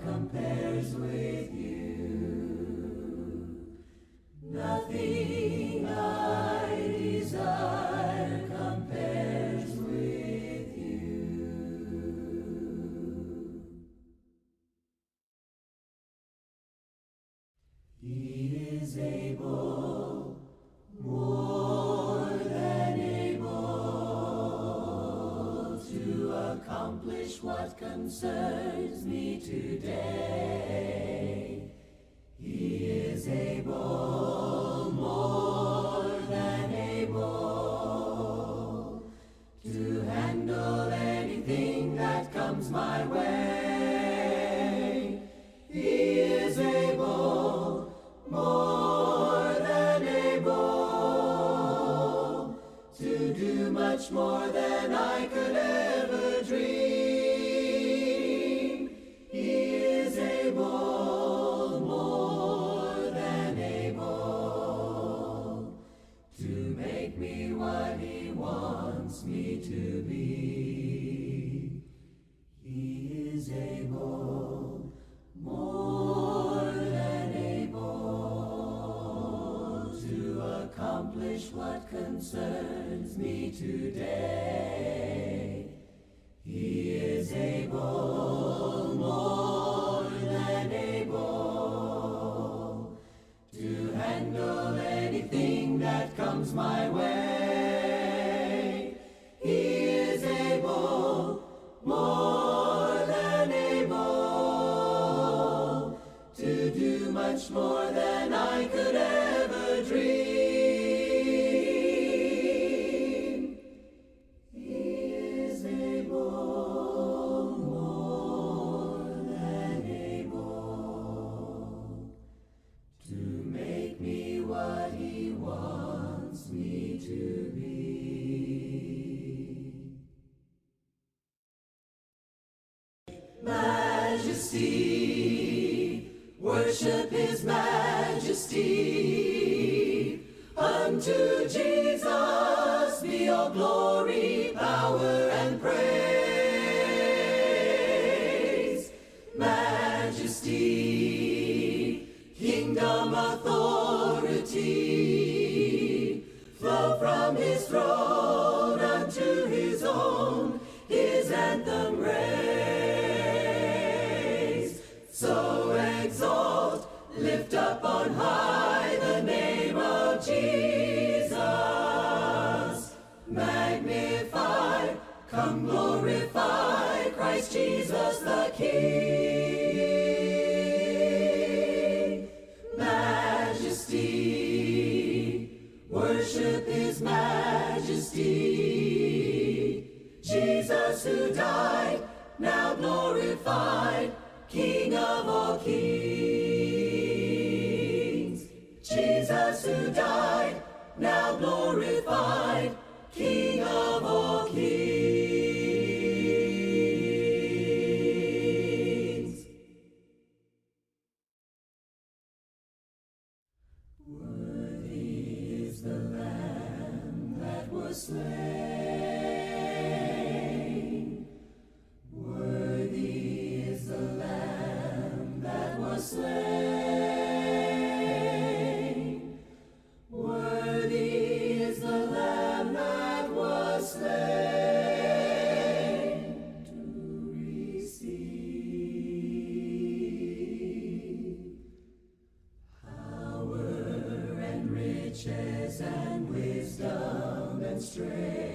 compares with you. Nothing I desire compares with you. He is able, more than able, to accomplish what concerns me today. He is able, more than able, to handle anything that comes my way. He is able, more than able, to do much more than I could ever dream. He is able, more than able, to make me what He wants me to be. He is able, more than able, to accomplish what concerns me today. He is able, more than able, to handle anything that comes my way. He is able, more than able, to do much more than I could ever dream. He is able, more than able, to make me what He wants me to be. Majesty, worship His majesty. Unto Jesus be all glory, power, and praise. Majesty, kingdom, authority, flow from His throne unto His own, His anthem raise. So exalt, lift up on high the name of Jesus. Magnify, come glorify Christ Jesus the King. Majesty, worship His majesty. Jesus who died, now glorified, King of all kings. Jesus who died, now glorified, King of all kings. Worthy is the Lamb that was slain. Worthy is the Lamb that was slain. Worthy is the Lamb that was slain to receive power and riches and wisdom and strength.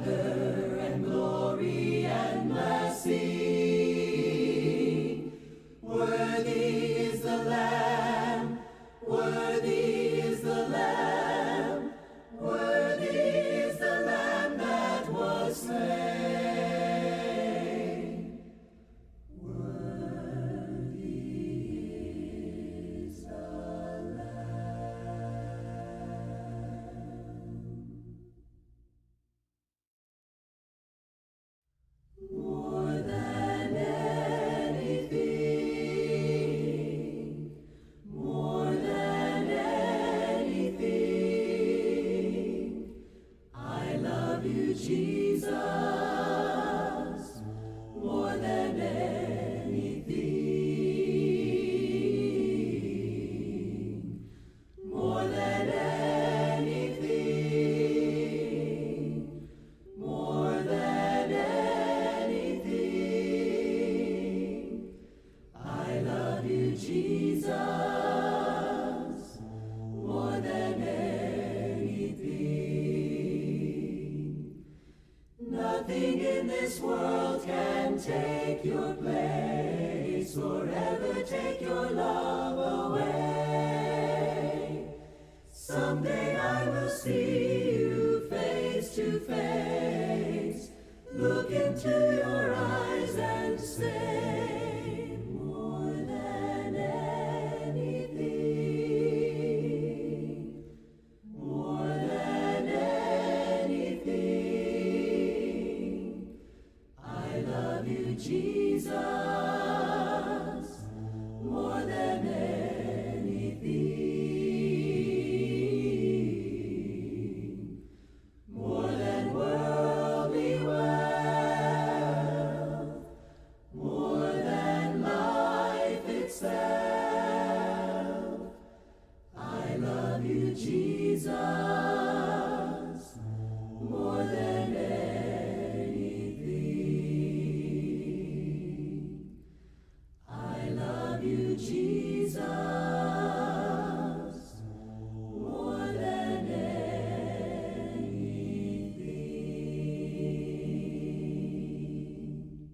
honor and glory and blessing. Worthy is the Lamb, worthy is the Lamb, worthy is the Lamb that was slain. Worthy is the more than anything, more than anything, I love you, Jesus, more than anything, more than anything, more than anything, I love you, Jesus, more than anything. Nothing in this world can take your place or ever take your love away. Someday I will see you face to face, look into your eyes and say, more than anything, more than anything, I love you, Jesus, more than anything, more than worldly wealth, more than life itself. I love you, Jesus, more than anything. I love you, Jesus, more than anything.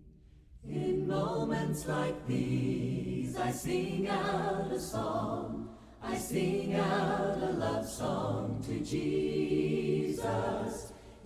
In moments like these, I sing out a song. I sing out a love song to Jesus.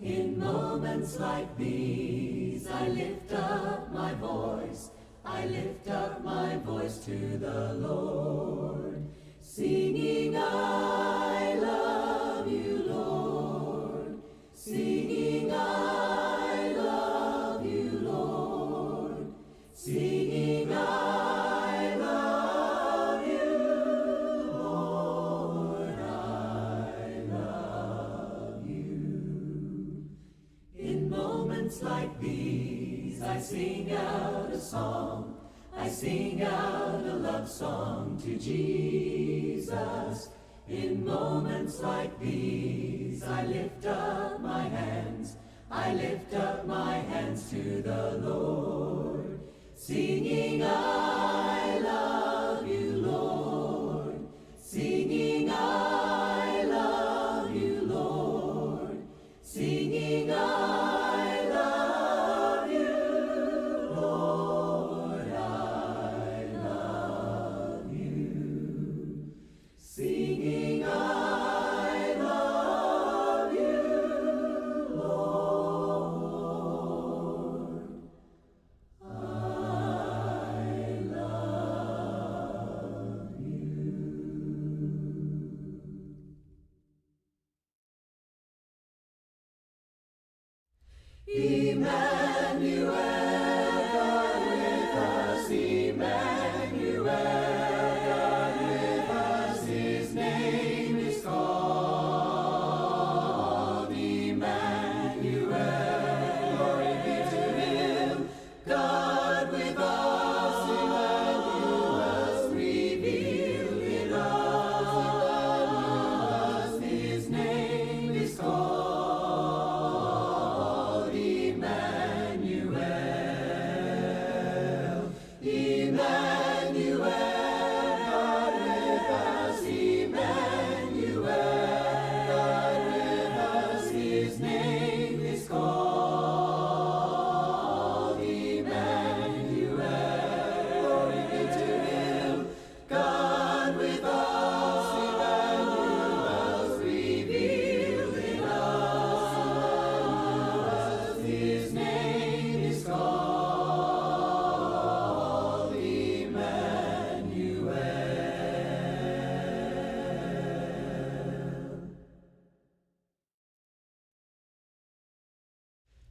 In moments like these, I lift up my voice. I lift up my voice to the Lord, singing, I love you, Lord, singing, I love you, Lord, singing, I love you, Lord, I love you. In moments like these, I sing out a song. I sing out a love song to Jesus. In moments like these, I lift up my hands. I lift up my hands to the Lord, singing, I love you, Lord, singing, I love you, Lord, singing, I love you, Lord, I love you, singing, I love you, Lord, I love you. Emmanuel, God with us, Emmanuel, God with us, His name is called Emmanuel, glory be to Him, God with us, Emmanuel, revealed in us, His name is called Emmanuel.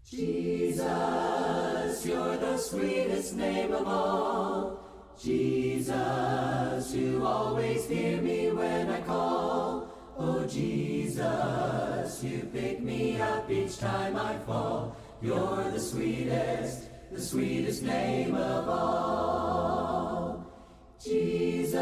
Jesus, you're the sweetest name of all. Jesus, you always hear me when I call. Oh Jesus, you pick me up each time I fall. You're the sweetest name of all. Jesus,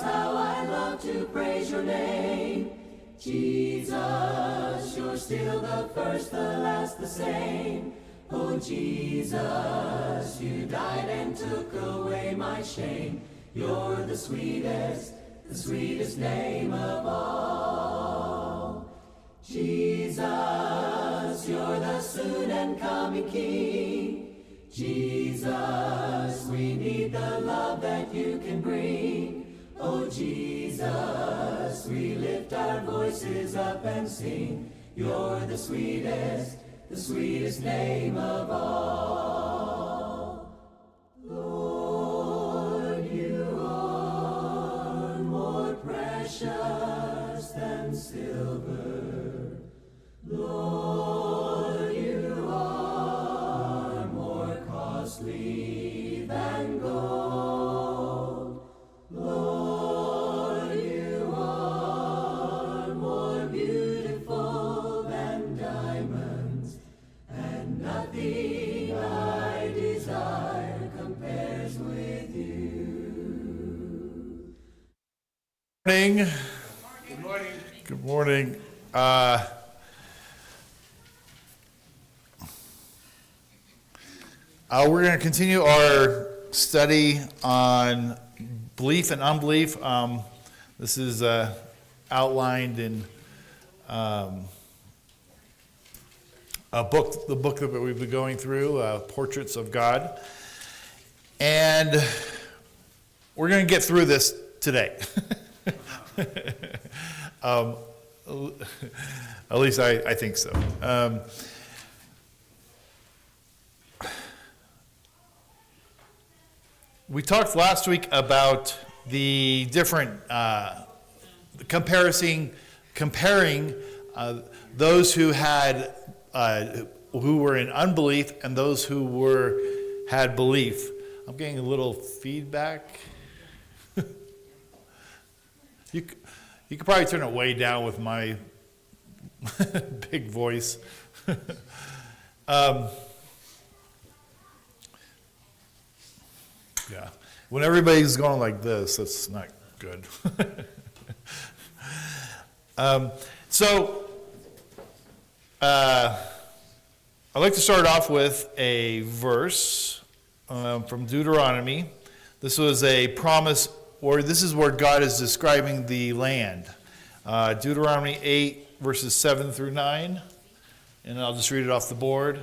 how I love to praise your name. Jesus, you're still the first, the last, the same. Oh Jesus, you died and took away my shame. You're the sweetest name of all. Jesus, you're the soon and coming King. Jesus, we need the love that you can bring. Oh Jesus, we lift our voices up and sing. You're the sweetest name of all. Lord, you are more precious than silver. Lord, you are more costly than gold. Lord, you are more beautiful than diamonds, and nothing I desire compares with you. Good morning. Good morning. We're going to continue our study on belief and unbelief. This is outlined in the book that we've been going through, Portraits of God. And we're going to get through this today. At least I think so. We talked last week about the different comparing those who had who were in unbelief and those who had belief. I'm getting a little feedback. You could probably turn it way down with my big voice. Yeah, when everybody's going like this, that's not good. I'd like to start off with a verse from Deuteronomy. This was a promise, or this is where God is describing the land. Deuteronomy 8, verses 7 through 9. And I'll just read it off the board.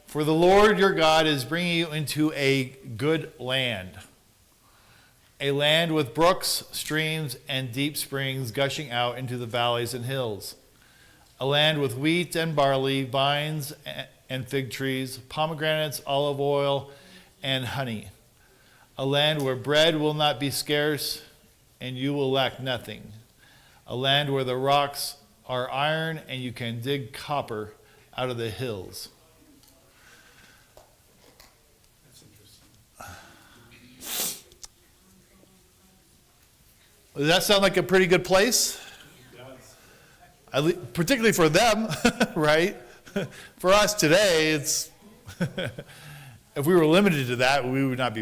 For the Lord your God is bringing you into a good land, a land with brooks, streams, and deep springs gushing out into the valleys and hills, a land with wheat and barley, vines and fig trees, pomegranates, olive oil, and honey, a land where bread will not be scarce and you will lack nothing, a land where the rocks are iron and you can dig copper out of the hills. Does that sound like a pretty good place? It does. Particularly for them, right? For us today, it's if we were limited to that, we would not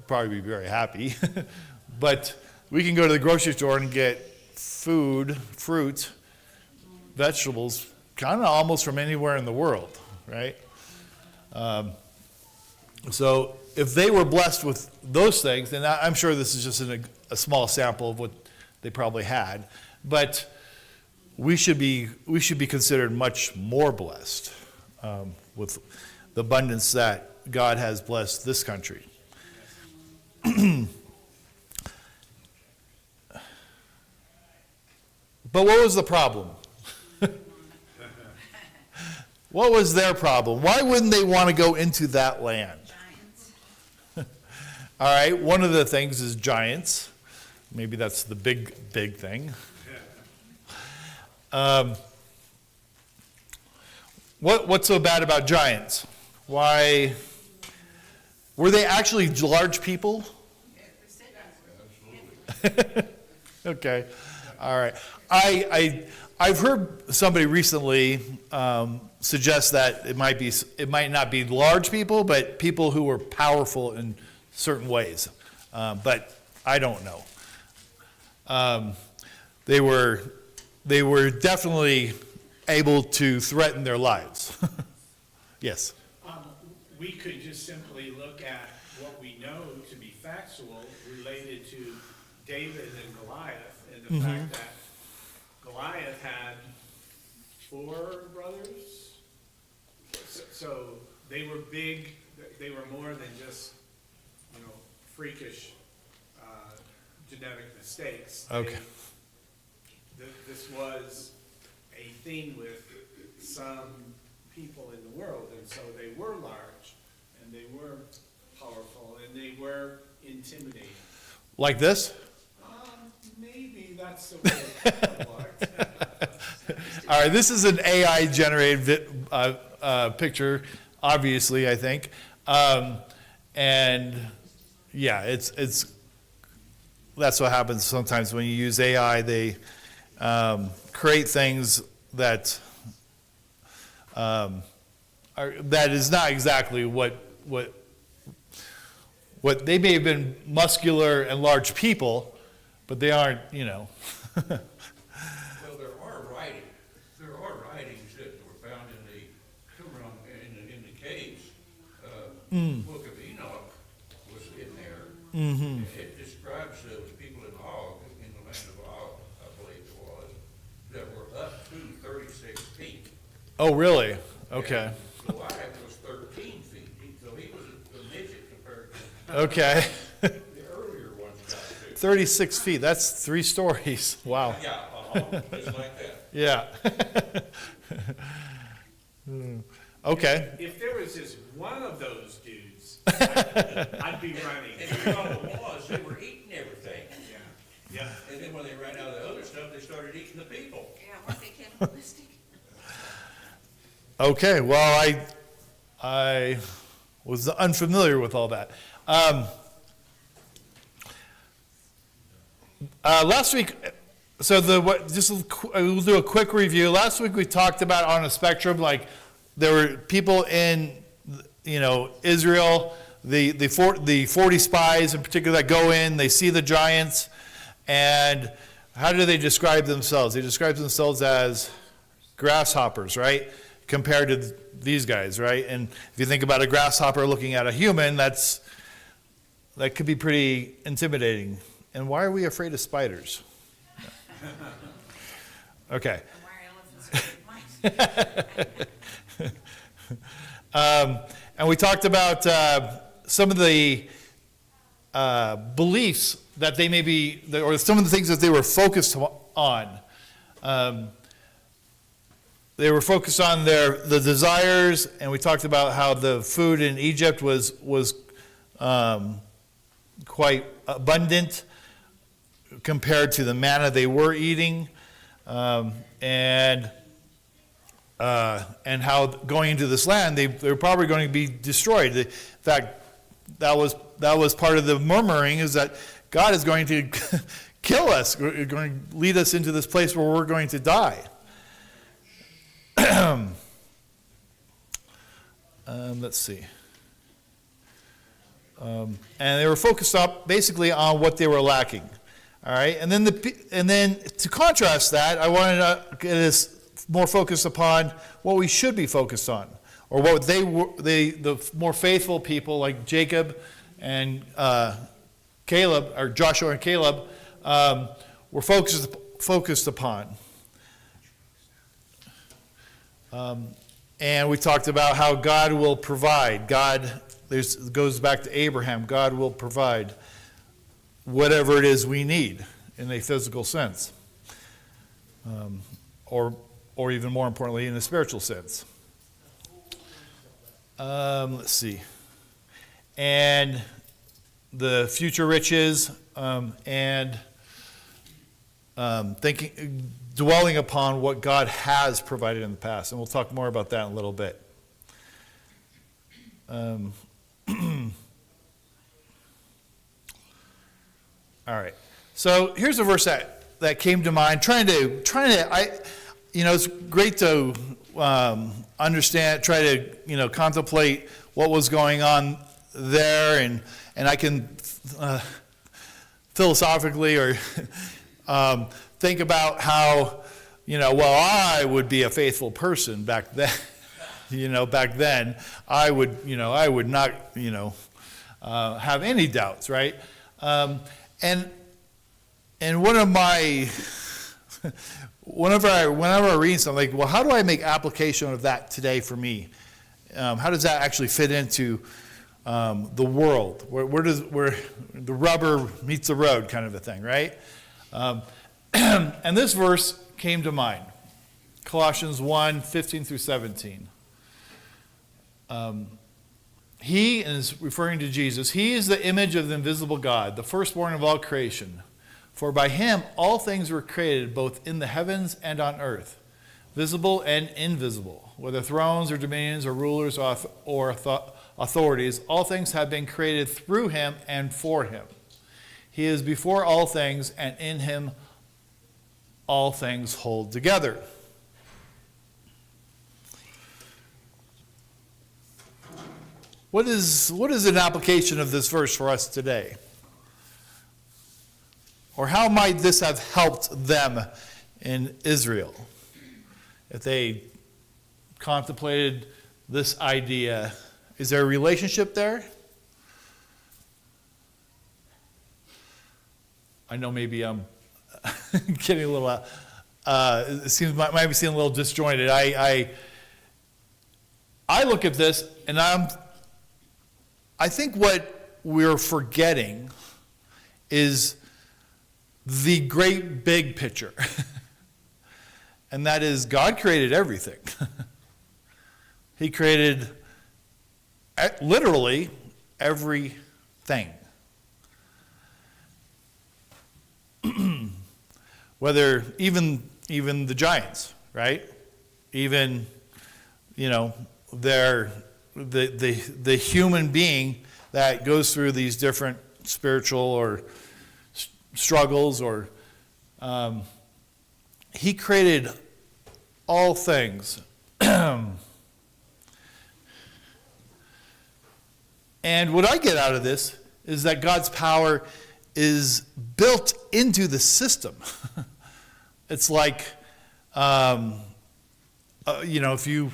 probably be very happy. But we can go to the grocery store and get food, fruit, vegetables, kind of almost from anywhere in the world, right? So if they were blessed with those things, then I'm sure this is just a small sample of what they probably had, but we should be considered much more blessed with the abundance that God has blessed this country. But what was the problem? What was their problem? Why wouldn't they want to go into that land? All right, one of the things is giants. Maybe that's the big thing. what's so bad about giants? Why were they actually large people? Okay, all right. I've heard somebody recently suggest that it might not be large people, but people who were powerful in certain ways. But I don't know. They were definitely able to threaten their lives. Yes. We could just simply look at what we know to be factual related to David and Goliath, and the fact that Goliath had 4 brothers. So they were big, they were more than just, freakish genetic mistakes. Okay. This was a thing with some people in the world, and so they were large, and they were powerful, and they were intimidating. Like this? Maybe that's the way it looked. All right, this is an AI-generated picture, obviously, I think. And yeah, it's that's what happens sometimes when you use AI. They create things that that is not exactly what they may have been muscular and large people, but they aren't, Well, there are writings that were found in the Qumran in the caves. Book of Enoch was in there. It describes those people in Og, in the land of Og, I believe it was, that were up to 36 feet. Oh, really? Okay. And Goliath was 13 feet, so he was a midget compared to Okay. the earlier ones got to. 36 feet. That's 3 stories. Wow. Yeah, just like that. Yeah. Okay. If there was just one of those dudes, I'd be running. And the problem was, they were eating everything. Yeah. And then when they ran out of the other stuff, they started eating the people. Yeah, weren't they cannibalistic? Okay. Well, I was unfamiliar with all that. Last week, we'll do a quick review. Last week we talked about on a spectrum, like there were people in, Israel, the 40 spies in particular that go in, they see the giants, and how do they describe themselves? They describe themselves as grasshoppers, right? Compared to these guys, right? And if you think about a grasshopper looking at a human, that could be pretty intimidating. And why are we afraid of spiders? Okay. And why are elephants afraid of mice? And we talked about some of the beliefs that they may be, or some of the things that they were focused on. They were focused on the desires, and we talked about how the food in Egypt was quite abundant compared to the manna they were eating, and how going into this land they were probably going to be destroyed. In fact, that was part of the murmuring, is that God is going to kill us, going to lead us into this place where we're going to die. Let's see. And they were focused up basically on what they were lacking. All right, and then to contrast that, I wanted to get us more focused upon what we should be focused on, or what the more faithful people like Jacob and Caleb, or Joshua and Caleb, were focused upon. And we talked about how God will provide. Goes back to Abraham. God will provide whatever it is we need in a physical sense, or even more importantly, in a spiritual sense. Let's see. And the future riches, and dwelling upon what God has provided in the past. And we'll talk more about that in a little bit. All right. So here's a verse that came to mind. It's great to understand, try to, contemplate what was going on there, and I can philosophically or think about how, I would be a faithful person back then. Back then, I would not, have any doubts, right? And whenever I read something, like, well, how do I make application of that today for me? How does that actually fit into the world? Where the rubber meets the road, kind of a thing, right? And this verse came to mind, Colossians 1:15 through 17. He, and is referring to Jesus, he is the image of the invisible God, the firstborn of all creation. For by him all things were created, both in the heavens and on earth, visible and invisible, whether thrones or dominions or rulers or authorities. All things have been created through him and for him. He is before all things, and in him all things hold together. What is an application of this verse for us today? Or how might this have helped them in Israel if they contemplated this idea? Is there a relationship there? I know maybe I'm getting a little, it seems might be seeming a little disjointed. I look at this and I think what we're forgetting is the great big picture. And that is, God created everything. He created literally everything. Whether even the giants, right? Even, they're the human being that goes through these different spiritual or struggles, or he created all things. And what I get out of this is that God's power is built into the system. It's like, if you,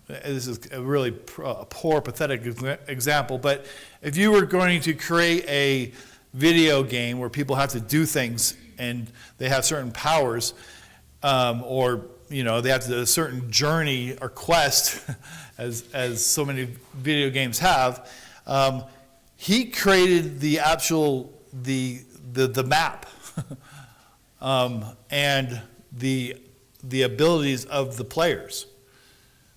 this is a really poor, pathetic example, but if you were going to create a video game where people have to do things and they have certain powers, or they have to do a certain journey or quest, as so many video games have, he created the actual the map and the abilities of the players.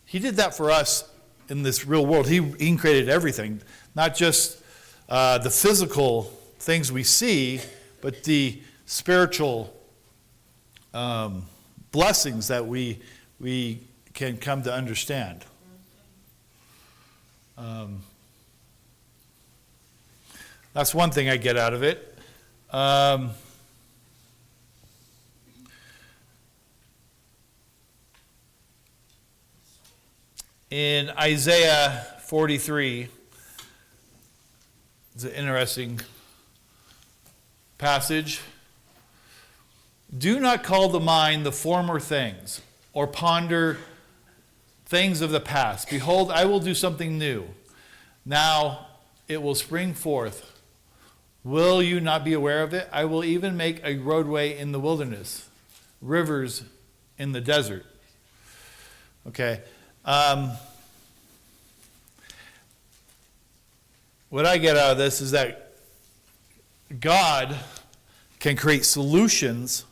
He did that for us in this real world. He created everything, not just the physical things we see, but the spiritual blessings that we can come to understand. That's one thing I get out of it. In Isaiah 43, it's an interesting passage. Do not call to mind the former things, or ponder things of the past. Behold, I will do something new. Now it will spring forth. Will you not be aware of it? I will even make a roadway in the wilderness, rivers in the desert. Okay. What I get out of this is that God can create solutions,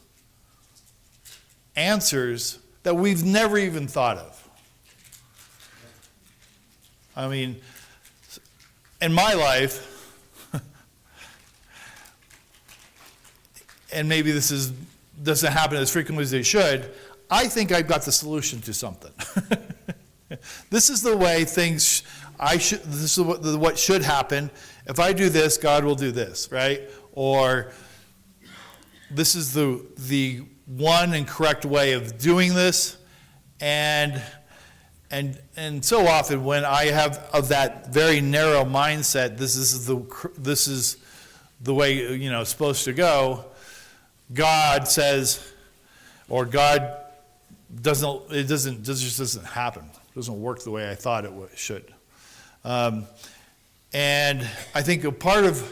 answers that we've never even thought of. I mean, in my life, and maybe doesn't happen as frequently as they should, I think I've got the solution to something. This is the way this is what should happen. If I do this, God will do this, right? Or this is the one and correct way of doing this. And so often when I have of that very narrow mindset, this is the way, it's supposed to go, God says, or God it just doesn't happen. It doesn't work the way I thought it should. And I think a part of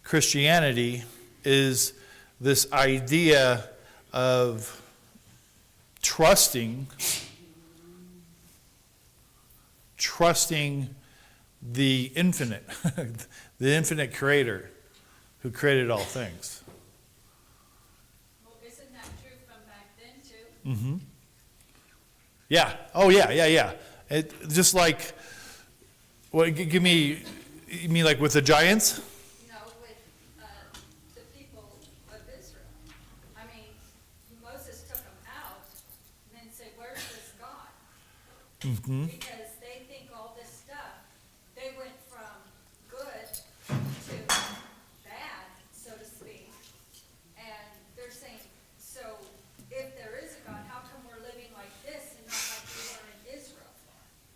Christianity is this idea of trusting the infinite, the infinite creator who created all things. Well, isn't that true from back then too? Mm-hmm. Yeah. Oh, yeah. Just like, you mean like with the giants? No, with the people of Israel. I mean, Moses took them out and then said, where's this God? Mm-hmm. Because they think all this stuff, they went from good to bad, so to speak. And they're saying, so if there is a God, how come we're living like this and not like we were in Israel?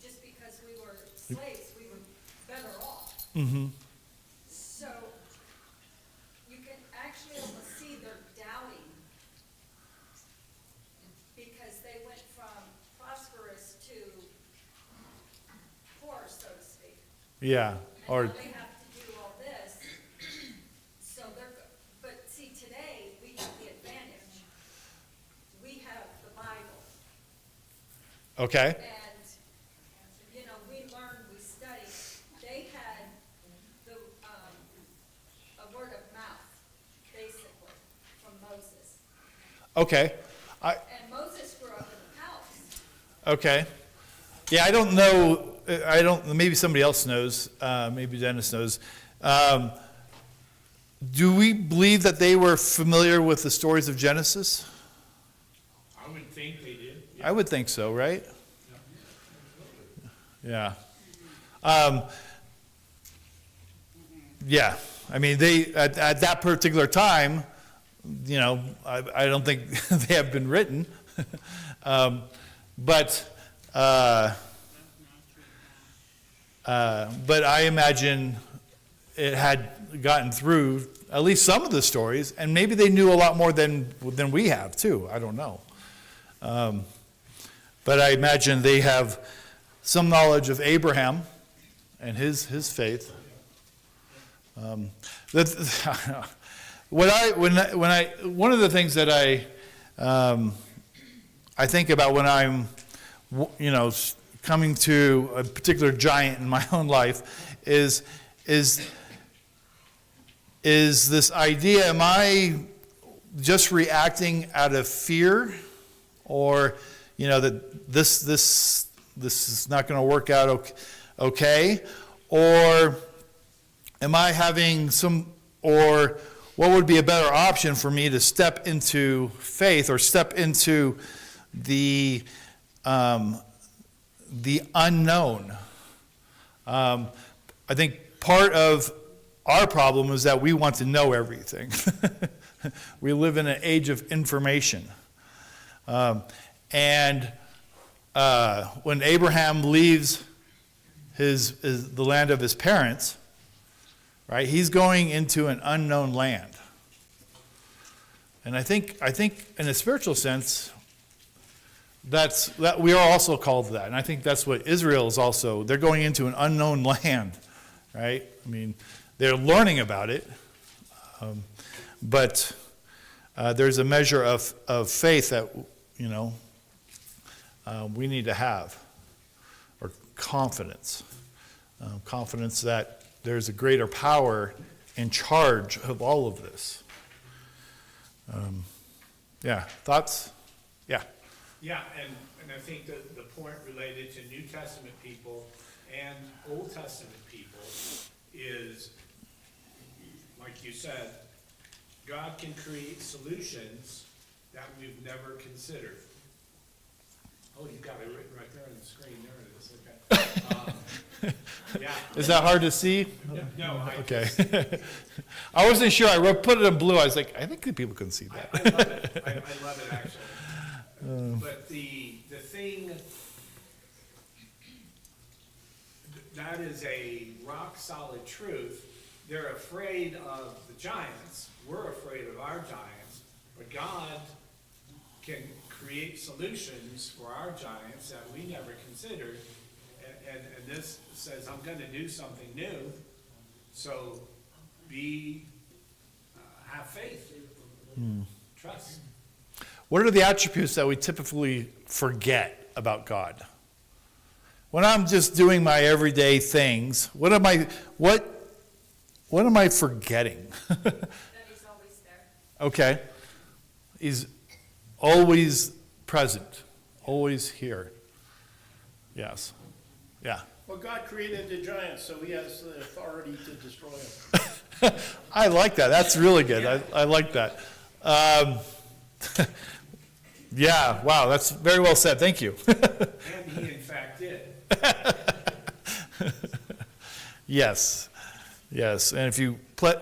Just because we were slaves, we were better off. Mm-hmm. So you can actually almost see their doubting because they went from prosperous to poor, so to speak. Yeah. And Or now they have to do all this. So but see, today we have the advantage. We have the Bible. okay. And, we learn, we study. They had a word of mouth, basically, from Moses. Okay. And Moses grew up in the palace. Okay. Yeah, I don't know. Maybe somebody else knows. Maybe Dennis knows. Do we believe that they were familiar with the stories of Genesis? I would think they did. I would think so, right? Yeah. Yeah. I mean, they at that particular time, I don't think they have been written, but I imagine it had gotten through at least some of the stories, and maybe they knew a lot more than we have too. I don't know, but I imagine they have some knowledge of Abraham and his faith. One of the things that I think about when I'm, coming to a particular giant in my own life is this idea: am I just reacting out of fear, or that this is not going to work out okay, or am I having or what would be a better option for me to step into faith or step into the unknown? I think part of our problem is that we want to know everything. We live in an age of information. And when Abraham leaves the land of his parents, right, he's going into an unknown land. And I think in a spiritual sense, that we are also called to that. And I think that's what Israel is also. They're going into an unknown land, right? I mean, they're learning about it, but there's a measure of faith that, we need to have, or confidence. Confidence that there's a greater power in charge of all of this. Yeah, thoughts? Yeah. Yeah, and I think that the point related to New Testament people and Old Testament people is, like you said, God can create solutions that we've never considered. Oh, you've got it written right there on the screen, there it is, okay. Yeah, Is that hard to see? no, Okay. I wasn't sure. I put it in blue. I was like, I think the people can see that. I love it, I love it actually. But the thing, that is a rock solid truth. They're afraid of the giants, we're afraid of our giants, but God can create solutions for our giants that we never considered. And this says, I'm gonna do something new, so have faith, trust. What are the attributes that we typically forget about God? When I'm just doing my everyday things, what am I forgetting? That he's always there. Okay. He's always present, always here. Yes. Yeah. Well, God created the giants, so he has the authority to destroy them. I like that. That's really good. I like that. Yeah, wow, that's very well said. Thank you. And he in fact did. Yes. Yes. And if you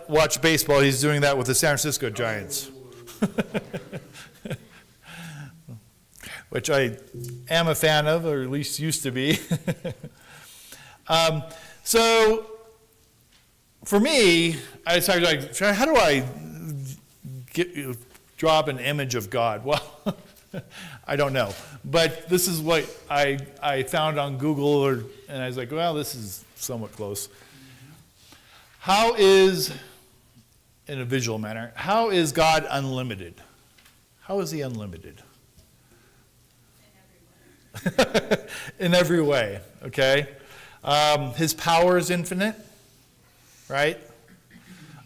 watch baseball, he's doing that with the San Francisco Giants. Which I am a fan of, or at least used to be. So, for me, I decided, like, how do I draw up an image of God? Well, I don't know. But this is what I found on Google, and I was like, well, this is somewhat close. How is, in a visual manner, how is God unlimited? How is he unlimited? In every way, okay? His power is infinite, right?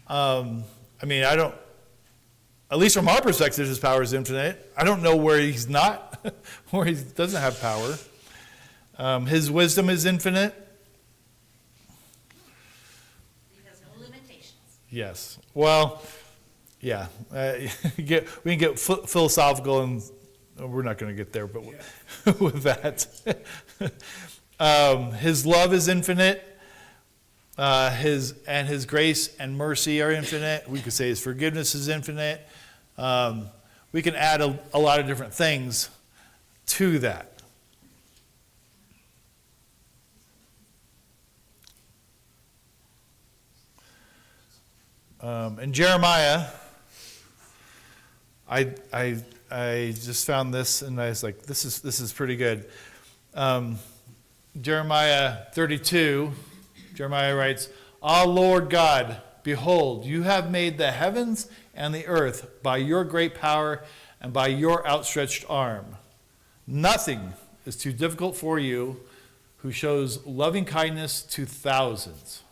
I mean, at least from our perspective, his power is infinite. I don't know where he's not, where he doesn't have power. His wisdom is infinite. He has no limitations. Yes. Well, yeah. We can get philosophical, and we're not going to get there, but with that. His love is infinite. His grace and mercy are infinite. We could say his forgiveness is infinite. We can add a lot of different things to that. In Jeremiah, I just found this, and I was like, this is pretty good. Jeremiah 32, Jeremiah writes, "Ah, Lord God, behold, you have made the heavens and the earth by your great power and by your outstretched arm. Nothing is too difficult for you, who shows loving kindness to thousands,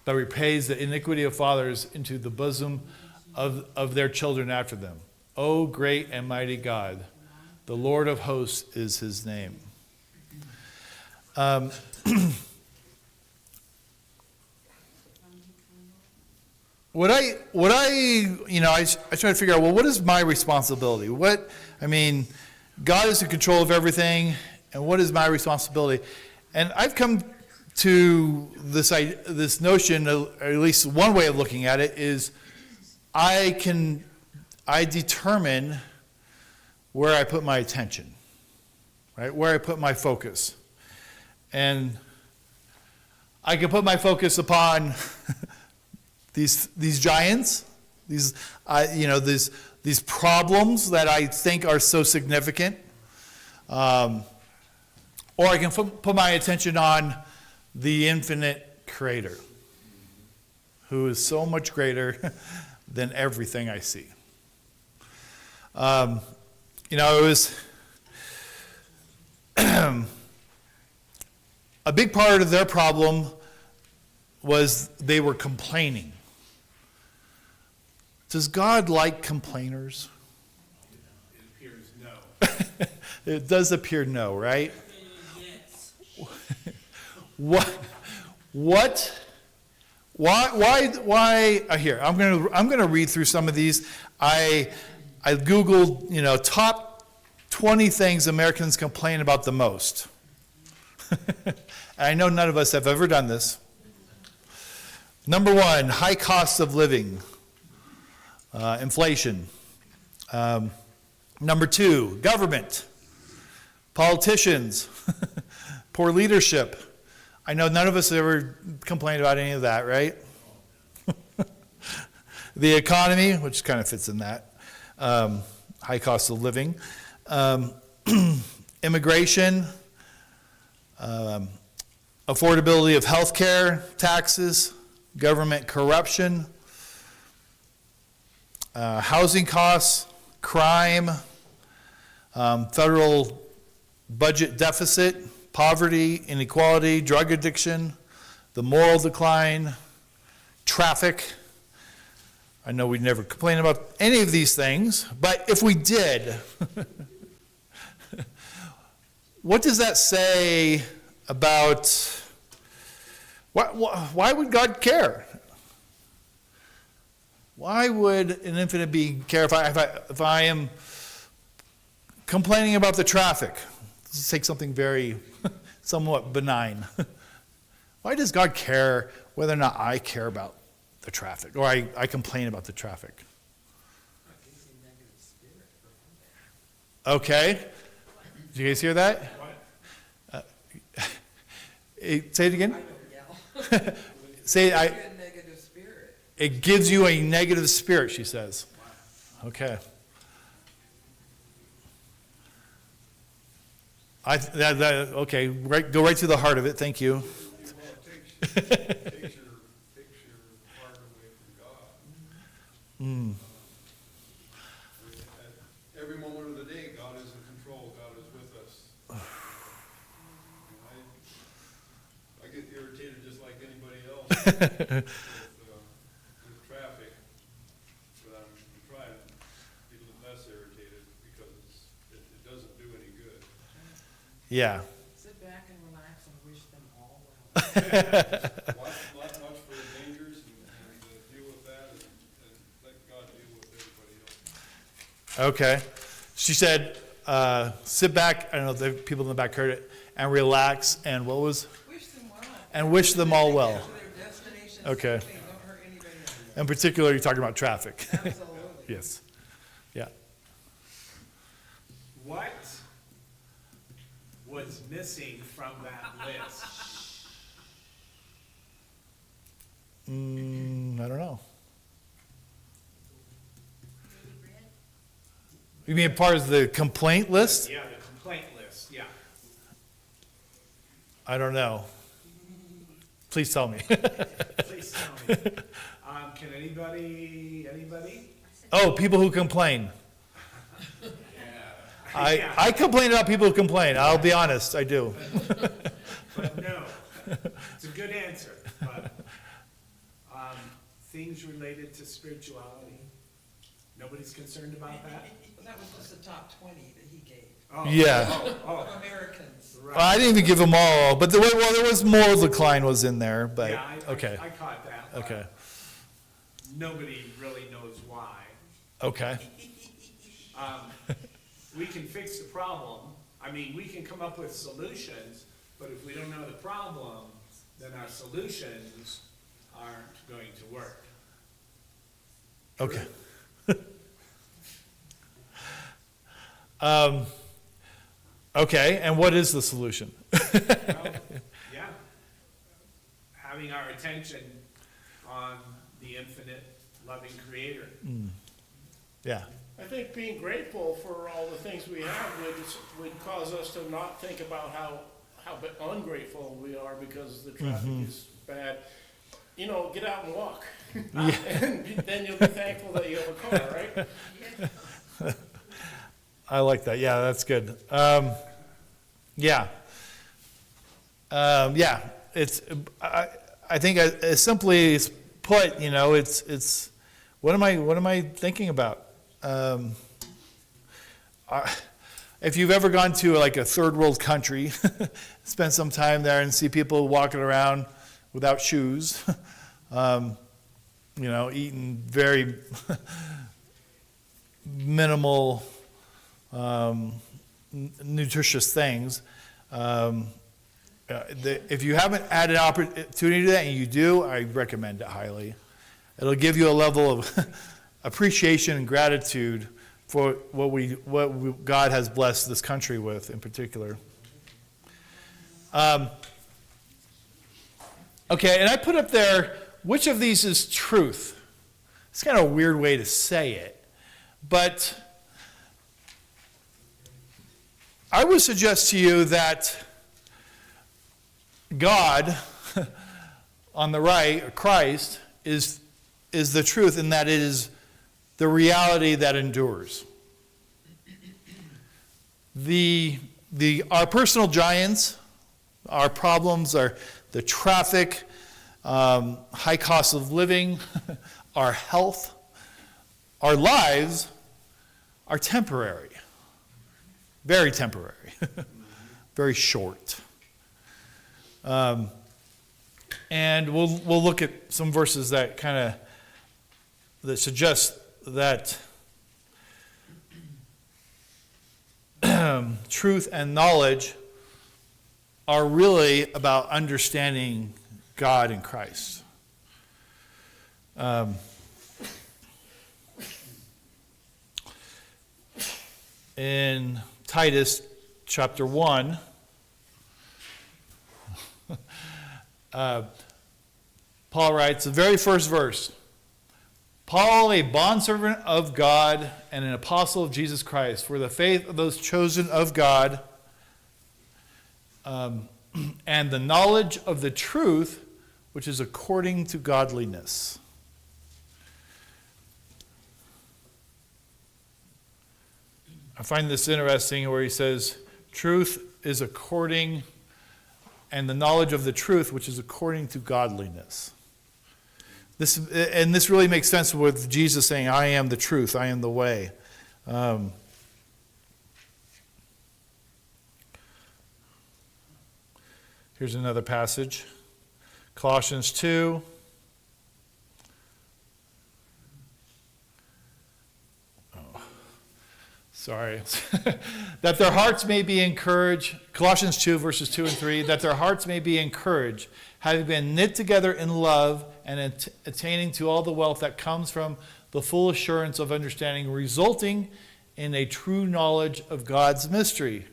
that repays the iniquity of fathers into the bosom of their children after them. O great and mighty God, the Lord of hosts is his name." I try to figure out, well, what is my responsibility? God is in control of everything, and what is my responsibility? And I've come to this notion, or at least one way of looking at it, is I determine where I put my attention, right? Where I put my focus. And I can put my focus upon these giants, these problems that I think are so significant, or I can put my attention on the infinite Creator, who is so much greater than everything I see. It was a big part of their problem was they were complaining. Does God like complainers? It appears no. It does appear no, right? Yes. What Why, here, I'm gonna read through some of these. I Googled, top 20 things Americans complain about the most. I know none of us have ever done this. Number 1, high costs of living, inflation. Number 2, government, politicians, poor leadership. I know none of us have ever complained about any of that, right? The economy, which kind of fits in that, high cost of living. Immigration, affordability of health care, taxes, government corruption, housing costs, crime, federal budget deficit, poverty, inequality, drug addiction, the moral decline, traffic. I know we'd never complain about any of these things, but if we did, what does that say about, why would God care? Why would an infinite being care if I am complaining about the traffic? Let's take something very, somewhat benign. Why does God care whether or not I care about the traffic, or I complain about the traffic? Okay. Did you guys hear that? Say it again. Say it gives you a negative spirit, she says. Okay. Okay, go right to the heart of it. Thank you. Takes your heart away from God. At every moment of the day, God is in control. God is with us. I get irritated just like anybody else with traffic, but I'm trying to be less irritated because it doesn't do any good. Yeah. Sit back and relax and wish them all well. Watch for the dangers and deal with that and let God deal with everybody else. Okay. She said, sit back, I don't know if the people in the back heard it, and relax, and what was? Wish them well. And wish them all well. Get to their destination Okay. safely, don't hurt anybody else. In particular, you're talking about traffic. Absolutely. Yes. Yeah. What was missing from that list? I don't know. You mean part of the complaint list? Yeah, the complaint list, yeah. I don't know. Please tell me. Please tell me. Can anybody? Oh, people who complain. Yeah. I complain about people who complain. I'll be honest, I do. But no, it's a good answer, but, things related to spirituality, nobody's concerned about that? But that was just the top 20 that he gave Oh, Yeah. Oh, of Americans. right. Well, I didn't even give them all, but there was moral decline was in there, but, Yeah, okay, I caught that. but okay, Nobody really knows why. okay. We can fix the problem, I mean, we can come up with solutions, but if we don't know the problem, then our solutions aren't going to work. Okay. Okay, and what is the solution? Well, yeah. Having our attention on the infinite loving creator. Yeah, I think being grateful for all the things we have would cause us to not think about how ungrateful we are because the traffic is bad. You know, get out and walk. And then you'll be thankful that you have a car, right? I like that. Yeah, that's good. Yeah. Yeah, it's, I think as simply as put, it's, what am I thinking about? If you've ever gone to like a third world country, spend some time there and see people walking around without shoes, eating very minimal nutritious things. If you haven't had an opportunity to that, and you do, I recommend it highly. It'll give you a level of appreciation and gratitude for what God has blessed this country with, in particular. Okay, and I put up there, which of these is truth? It's kind of a weird way to say it, but I would suggest to you that God, on the right, or Christ, is the truth, in that it is the reality that endures. Our personal giants, our problems, are the traffic, high cost of living, our health, our lives are temporary. Very temporary. Very short. And we'll look at some verses that that suggest that truth and knowledge are really about understanding God and Christ. In Titus chapter 1, Paul writes, the very first verse, Paul, a bondservant of God and an apostle of Jesus Christ, for the faith of those chosen of God, and the knowledge of the truth, which is according to godliness. I find this interesting where he says, truth is according, and the knowledge of the truth, which is according to godliness. This really makes sense with Jesus saying, I am the truth, I am the way. Here's another passage. Colossians 2. Sorry. That their hearts may be encouraged. Colossians 2, verses 2 and 3. That their hearts may be encouraged, having been knit together in love and attaining to all the wealth that comes from the full assurance of understanding, resulting in a true knowledge of God's mystery,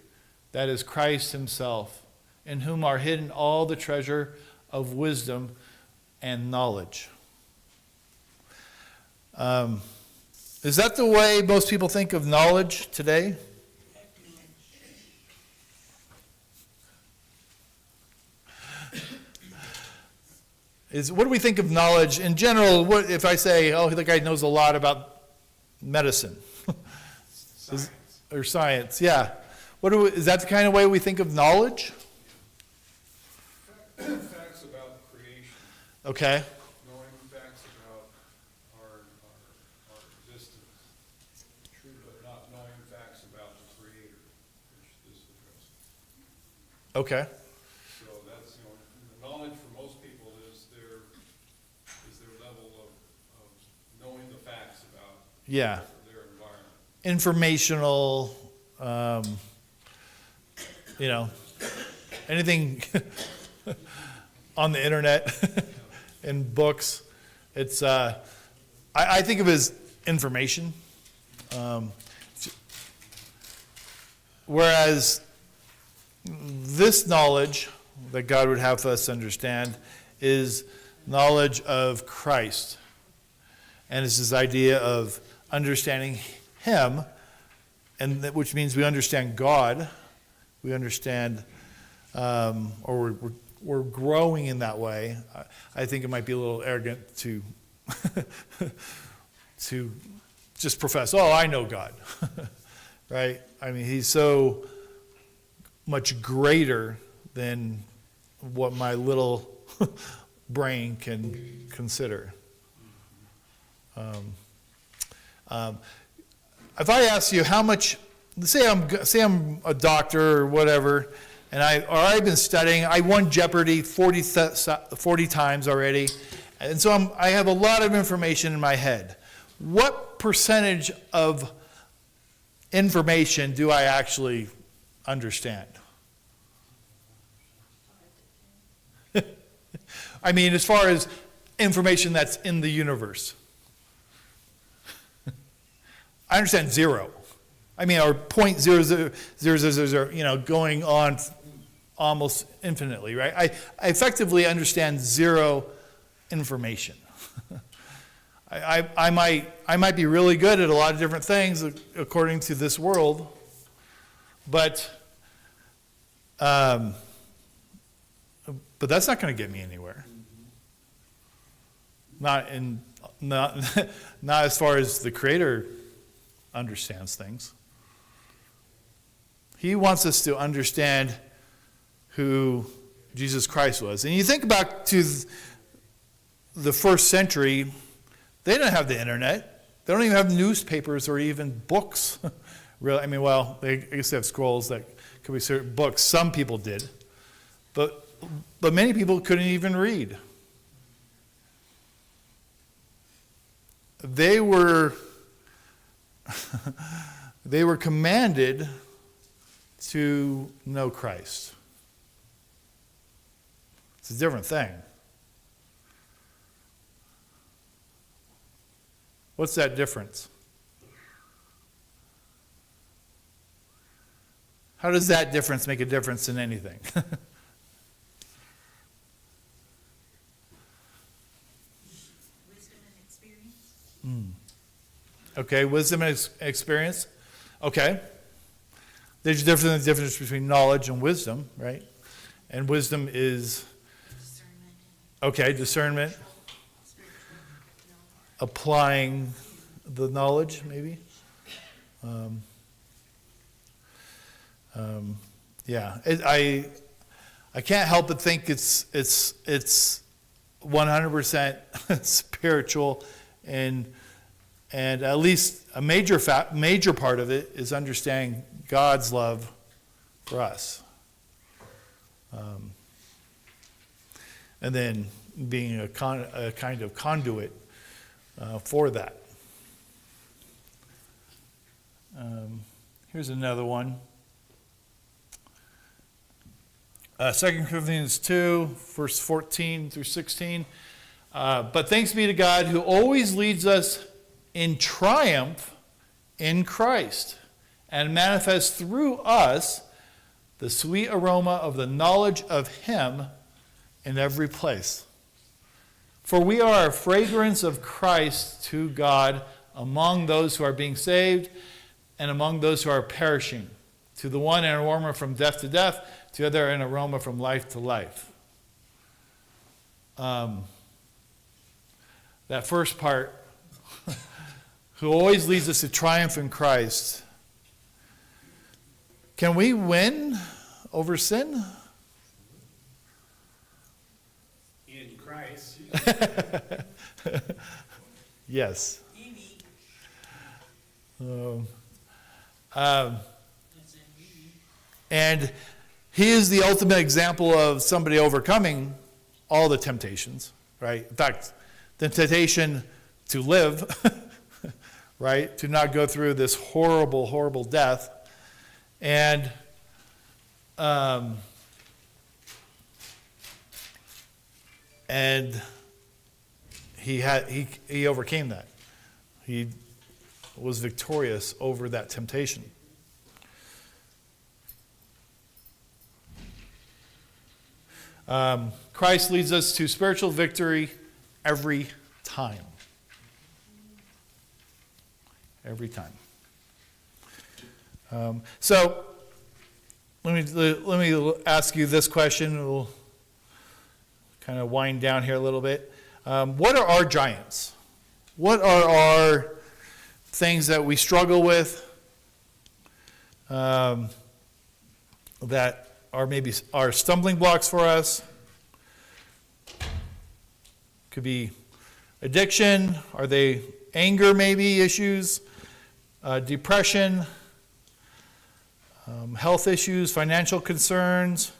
that is Christ himself, in whom are hidden all the treasure of wisdom and knowledge. Is that the way most people think of knowledge today? What do we think of knowledge in general? What if I say, oh, the guy knows a lot about medicine? Science. Or science, yeah. Is that the kind of way we think of knowledge? Facts about creation, Okay. knowing facts about our existence, but not knowing facts about the Creator, which this addresses. Okay. So that's, the knowledge for most people is their level of knowing the facts about Yeah. their environment. Informational, anything on the internet in books. It's I think of it as information. Whereas this knowledge that God would have us understand is knowledge of Christ. And it's this idea of understanding him, and which means we understand God. We understand, or we're growing in that way. I think it might be a little arrogant to to just profess, oh, I know God, right? I mean, he's so much greater than what my little brain can consider. If I ask you how much, say I'm a doctor or whatever, and I've been studying. I won Jeopardy 40 times already, And so I have a lot of information in my head. What percentage of information do I actually understand? I mean, as far as information that's in the universe. I understand 0. I mean, or 0.00000, going on almost infinitely, right? I effectively understand 0 information. I might be really good at a lot of different things according to this world, but that's not going to get me anywhere. Not as far as the Creator understands things. He wants us to understand who Jesus Christ was. And you think back to the first century, they didn't have the internet. They don't even have newspapers or even books. Really, I mean, well, I guess they have scrolls that could be certain books. Some people did. But many people couldn't even read. They were commanded to know Christ. It's a different thing. What's that difference? How does that difference make a difference in anything? Wisdom and experience. Okay, wisdom and experience. Okay. There's a difference between knowledge and wisdom, right? And wisdom is, Discernment. okay, discernment, Spiritual knowledge. applying the knowledge, maybe. Yeah, I can't help but think it's 100% spiritual, and at least a major part of it is understanding God's love for us, and then being a kind of conduit for that. Here's another one. 2 Corinthians 2, verse 14 through 16. But thanks be to God who always leads us in triumph in Christ and manifests through us the sweet aroma of the knowledge of Him in every place. For we are a fragrance of Christ to God among those who are being saved and among those who are perishing. To the one an aroma from death to death, to the other an aroma from life to life. That first part, who always leads us to triumph in Christ. Can we win over sin? In Christ. Yes. Amy, And He is the ultimate example of somebody overcoming all the temptations, right? In fact, the temptation to live, right? To not go through this horrible, horrible death. And he overcame that. He was victorious over that temptation. Christ leads us to spiritual victory every time. Every time. So let me ask you this question. We'll kind of wind down here a little bit. What are our giants? What are our things that we struggle with that are maybe are stumbling blocks for us? Could be addiction. Are they anger maybe issues? Depression, health issues, financial concerns,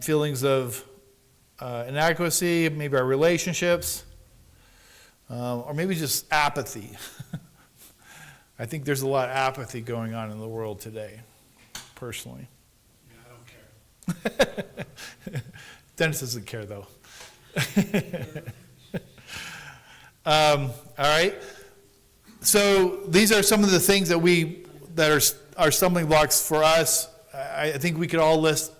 feelings of inadequacy, maybe our relationships, or maybe just apathy. I think there's a lot of apathy going on in the world today, personally. Yeah, I don't care. Dennis doesn't care, though. All right. So these are some of the things that are stumbling blocks for us. I think we could all list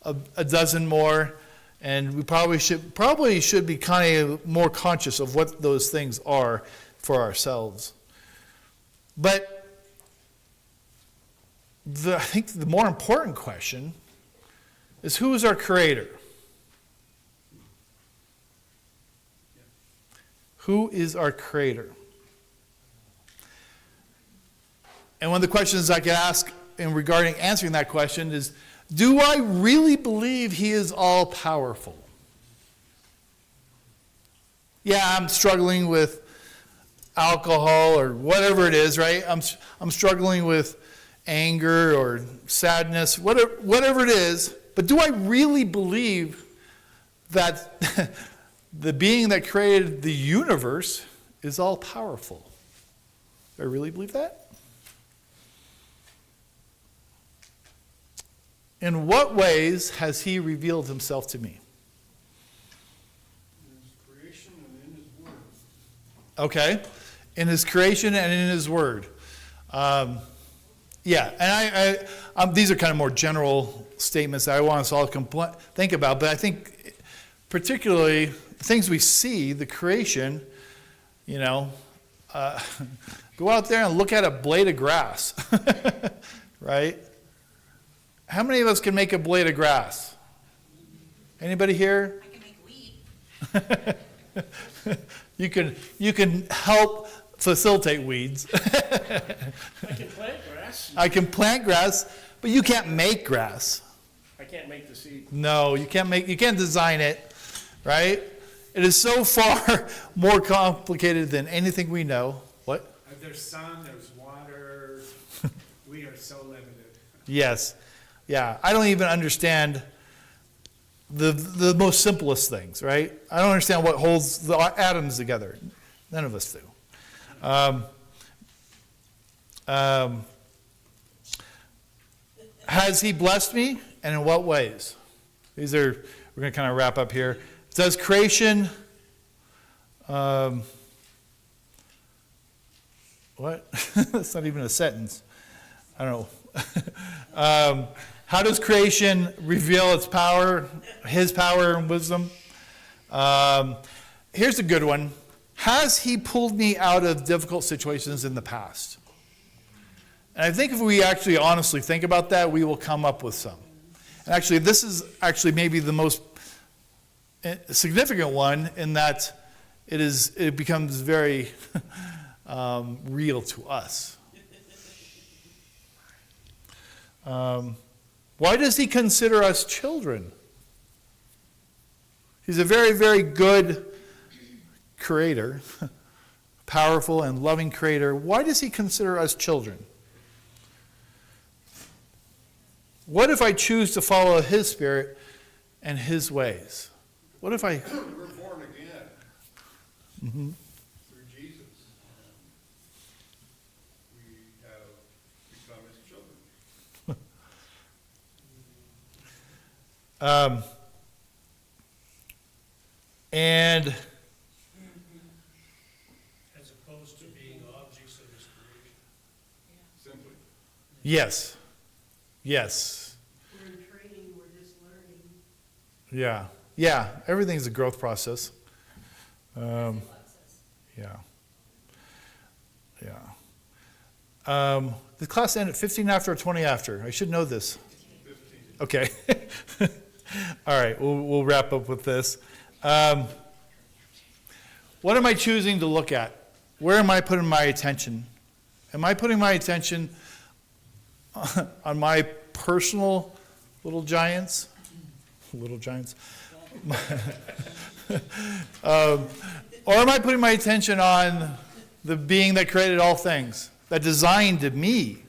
a dozen more, and we probably should be kind of more conscious of what those things are for ourselves. But I think the more important question is, who is our creator? Who is our creator? And one of the questions I could ask in regarding answering that question is, do I really believe he is all powerful? Yeah, I'm struggling with alcohol or whatever it is, right? I'm struggling with anger or sadness, whatever it is. But do I really believe that the being that created the universe is all powerful? Do I really believe that? In what ways has he revealed himself to me? In his creation and in his word. Okay. In his creation and in his word. Yeah, and these are kind of more general statements that I want us all to think about, but I think particularly the things we see, the creation, go out there and look at a blade of grass, right? How many of us can make a blade of grass? Anybody here? I can make a weed. You can help facilitate weeds. I can plant grass. I can plant grass, but you can't make grass. I can't make the seed. No, you can't design it, right? It is so far more complicated than anything we know. What? There's sun, there's water, we are so limited. Yes. Yeah, I don't even understand the most simplest things, right? I don't understand what holds the atoms together. None of us do. Has he blessed me, and in what ways? We're going to kind of wrap up here. Does creation, what? That's not even a sentence. I don't know. How does creation reveal its power, his power and wisdom? Here's a good one. Has he pulled me out of difficult situations in the past? And I think if we actually honestly think about that, we will come up with some. And actually, this is actually maybe the most significant one in that it becomes very real to us. Why does he consider us children? He's a very, very good creator, powerful and loving creator. Why does he consider us children? What if I choose to follow his spirit and his ways? What if I... We're born again Mhm. through Jesus. We have become his children. And As opposed to being objects of his creation. Simply. yes, yes, We're in training, we're just learning. yeah, everything's a growth process. Yeah. The class ended 15 after or 20 after? I should know this. 15. Okay. All right, we'll wrap up with this. What am I choosing to look at? Where am I putting my attention? Am I putting my attention on my personal little giants? Little giants? Or am I putting my attention on the being that created all things, that designed me,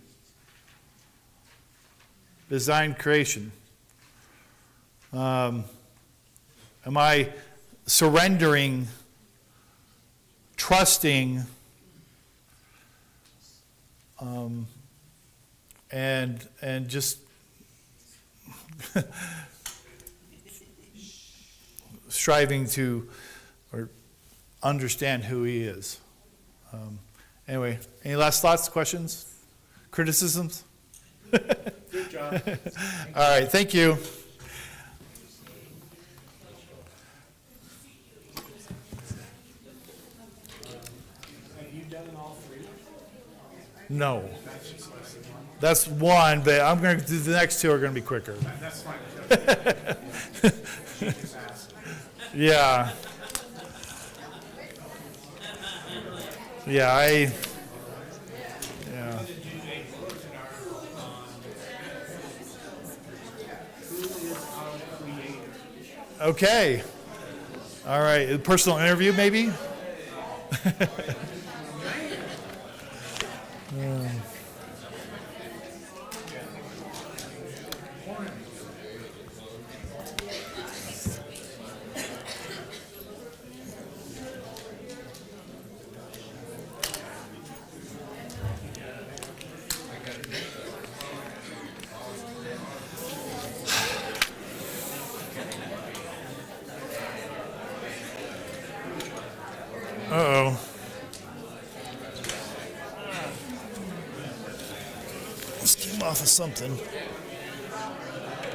designed creation? Am I surrendering, trusting, and just striving to or understand who he is? Anyway, any last thoughts, questions, criticisms? Good job. All right, thank you. Have you done all three? No. That's one, but I'm going to do the next two are going to be quicker. That's fine. Yeah. Yeah, yeah. Okay. All right, a personal interview maybe? Uh-oh. Let's get him off of something.